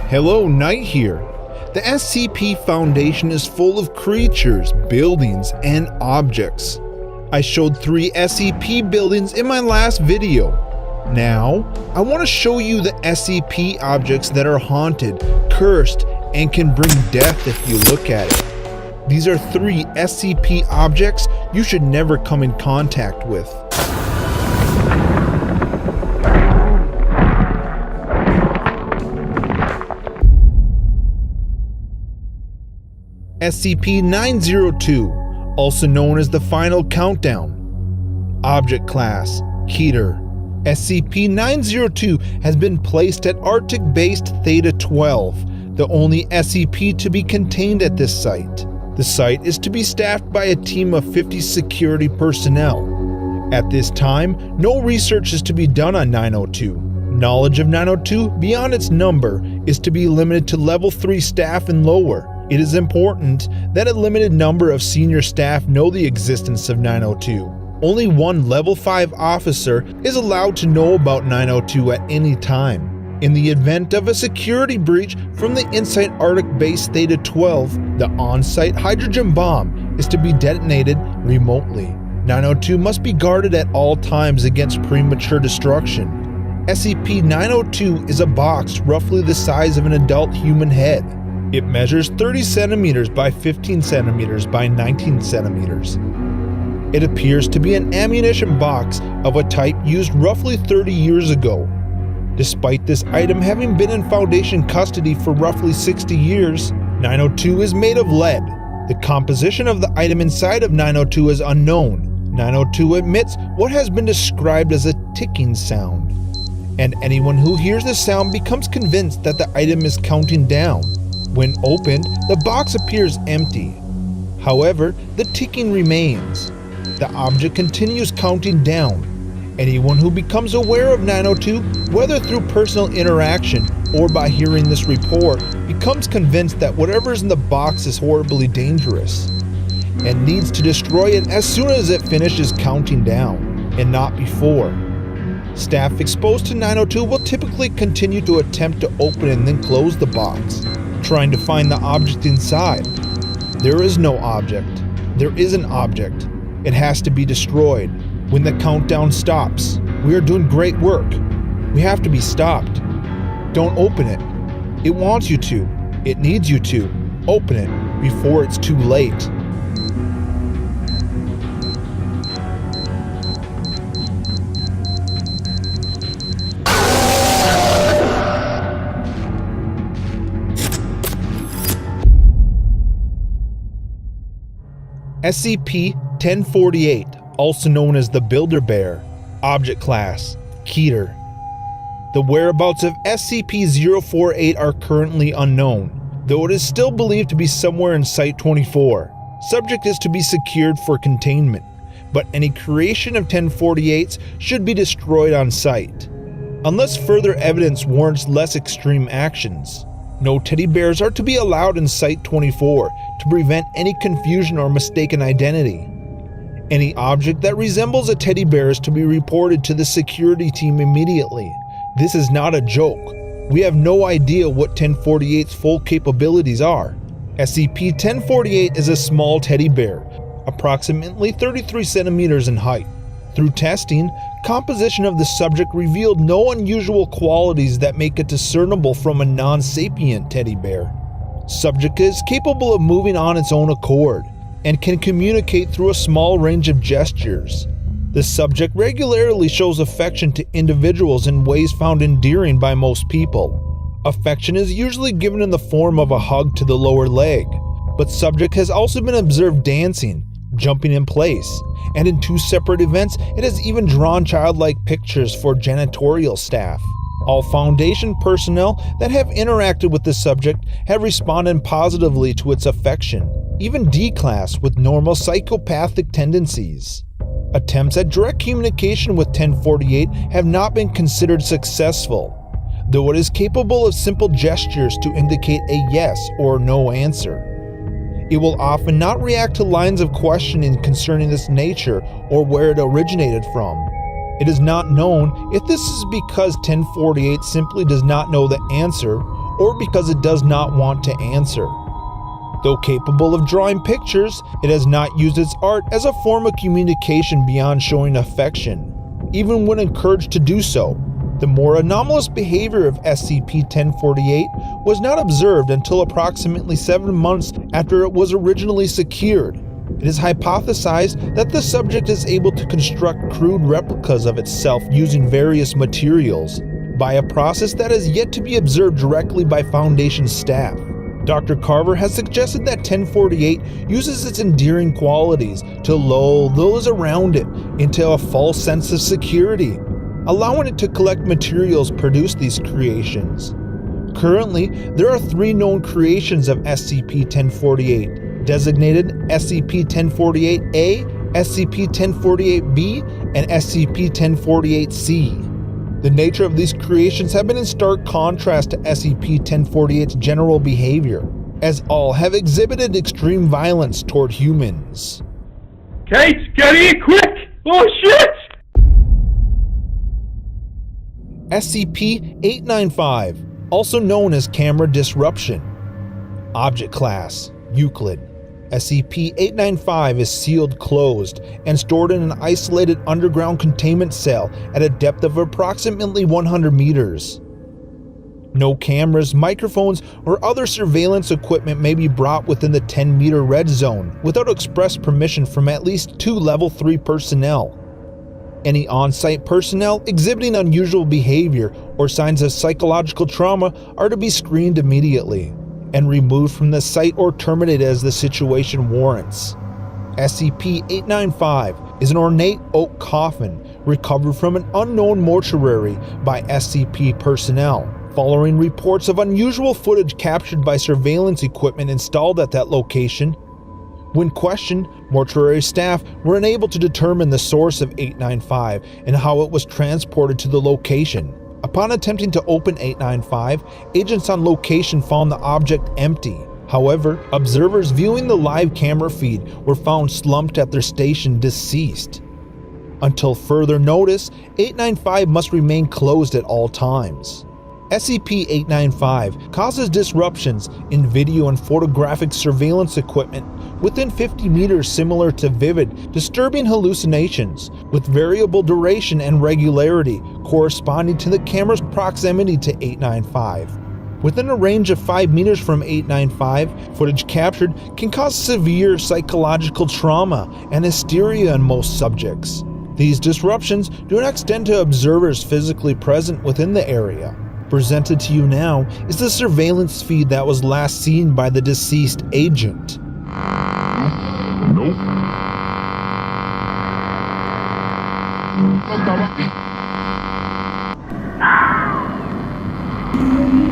Hello, Knight here. The SCP Foundation is full of creatures, buildings, and objects. I showed 3 SCP buildings in my last video. Now, I want to show you the SCP objects that are haunted, cursed, and can bring death if you look at it. These are 3 SCP objects you should never come in contact with. SCP-902, also known as the Final Countdown. Object Class: Keter. SCP-902 has been placed at Arctic-based Theta-12, the only SCP to be contained at this site. The site is to be staffed by a team of 50 security personnel. At this time, no research is to be done on 902. Knowledge of 902 beyond its number is to be limited to level 3 staff and lower. It is important that a limited number of senior staff know the existence of 902. Only one level 5 officer is allowed to know about 902 at any time. In the event of a security breach from the Inside Arctic Base Theta-12, the on-site hydrogen bomb is to be detonated remotely. 902 must be guarded at all times against premature destruction. SCP-902 is a box roughly the size of an adult human head. It measures 30 centimeters by 15 centimeters by 19 centimeters. It appears to be an ammunition box of a type used roughly 30 years ago. Despite this item having been in Foundation custody for roughly 60 years, 902 is made of lead. The composition of the item inside of 902 is unknown. 902 emits what has been described as a ticking sound, and anyone who hears the sound becomes convinced that the item is counting down. When opened, the box appears empty. However, the ticking remains. The object continues counting down. Anyone who becomes aware of 902, whether through personal interaction or by hearing this report, becomes convinced that whatever is in the box is horribly dangerous and needs to destroy it as soon as it finishes counting down, and not before. Staff exposed to 902 will typically continue to attempt to open and then close the box, trying to find the object inside. There is no object. There is an object. It has to be destroyed. When the countdown stops, we are doing great work. We have to be stopped. Don't open it. It wants you to. It needs you to. Open it before it's too late. SCP-1048, also known as the Builder Bear. Object Class: Keter. The whereabouts of SCP-048 are currently unknown, though it is still believed to be somewhere in Site-24. Subject is to be secured for containment, but any creation of 1048s should be destroyed on site, unless further evidence warrants less extreme actions. No teddy bears are to be allowed in Site-24 to prevent any confusion or mistaken identity. Any object that resembles a teddy bear is to be reported to the security team immediately. This is not a joke. We have no idea what 1048's full capabilities are. SCP-1048 is a small teddy bear, approximately 33 centimeters in height. Through testing, composition of the subject revealed no unusual qualities that make it discernible from a non-sapient teddy bear. Subject is capable of moving on its own accord and can communicate through a small range of gestures. The subject regularly shows affection to individuals in ways found endearing by most people. Affection is usually given in the form of a hug to the lower leg, but subject has also been observed dancing, jumping in place, and in 2 separate events it has even drawn childlike pictures for janitorial staff. All Foundation personnel that have interacted with the subject have responded positively to its affection, even D-Class with normal psychopathic tendencies. Attempts at direct communication with 1048 have not been considered successful, though it is capable of simple gestures to indicate a yes or no answer. It will often not react to lines of questioning concerning its nature or where it originated from. It is not known if this is because 1048 simply does not know the answer or because it does not want to answer. Though capable of drawing pictures, it has not used its art as a form of communication beyond showing affection, even when encouraged to do so. The more anomalous behavior of SCP-1048 was not observed until approximately 7 months after it was originally secured. It is hypothesized that the subject is able to construct crude replicas of itself using various materials, by a process that is yet to be observed directly by Foundation staff. Dr. Carver has suggested that 1048 uses its endearing qualities to lull those around it into a false sense of security, allowing it to collect materials produce these creations. Currently, there are 3 known creations of SCP-1048, designated SCP-1048-A, SCP-1048-B, and SCP-1048-C. The nature of these creations have been in stark contrast to SCP-1048's general behavior, as all have exhibited extreme violence toward humans. Kate, get here quick! Oh shit! SCP-895, also known as Camera Disruption. Object Class: Euclid. SCP-895 is sealed closed and stored in an isolated underground containment cell at a depth of approximately 100 meters. No cameras, microphones, or other surveillance equipment may be brought within the 10-meter red zone without express permission from at least 2 Level 3 personnel. Any on-site personnel exhibiting unusual behavior or signs of psychological trauma are to be screened immediately and removed from the site or terminated as the situation warrants. SCP-895 is an ornate oak coffin recovered from an unknown mortuary by SCP personnel, following reports of unusual footage captured by surveillance equipment installed at that location. When questioned, mortuary staff were unable to determine the source of 895 and how it was transported to the location. Upon attempting to open 895, agents on location found the object empty. However, observers viewing the live camera feed were found slumped at their station deceased. Until further notice, 895 must remain closed at all times. SCP-895 causes disruptions in video and photographic surveillance equipment within 50 meters, similar to vivid, disturbing hallucinations, with variable duration and regularity corresponding to the camera's proximity to 895. Within a range of 5 meters from 895, footage captured can cause severe psychological trauma and hysteria in most subjects. These disruptions do not extend to observers physically present within the area. Presented to you now is the surveillance feed that was last seen by the deceased agent. Nope.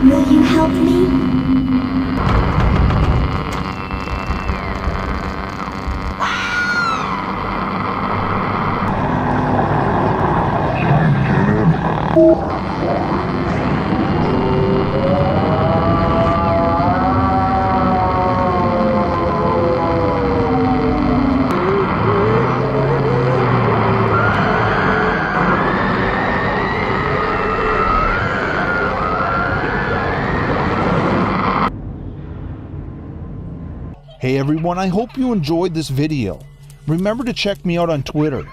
Will you help me? Hey everyone, I hope you enjoyed this video. Remember to check me out on Twitter